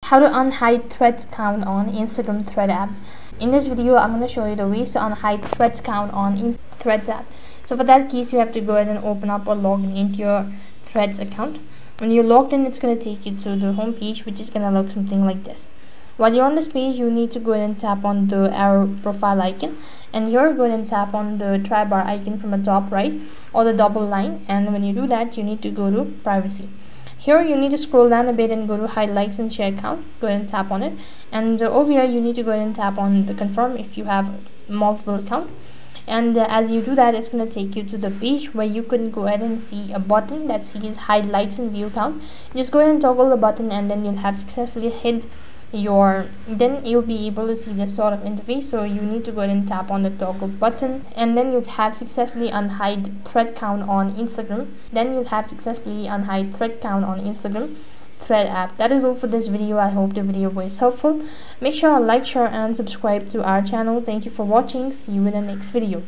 how to unhide threads count on Instagram thread app. In this video, I'm going to show you the ways to unhide threads count on Threads app. So for that case, you have to go ahead and open up or log in into your Threads account. When you're logged in, it's going to take you to the home page, which is going to look something like this. While you're on this page, you need to go ahead and tap on the arrow profile icon, and you're going to tap on the try bar icon from the top right or the double line. And when you do that, you need to go to privacy. Here you need to scroll down a bit and go to hide likes and share account. Go ahead and tap on it, and over here you need to go ahead and tap on the confirm if you have multiple accounts. And as you do that, it's going to take you to the page where you can go ahead and see a button that says hide likes and view account. Just go ahead and toggle the button, and then you'll have successfully hid then you'll be able to see this sort of interface. So you need to go ahead and tap on the toggle button, and then you'll have successfully unhide thread count on Instagram. Thread app. That is all for this video. I hope the video was helpful. Make sure to like, share and subscribe to our channel. Thank you for watching. See you in the next video.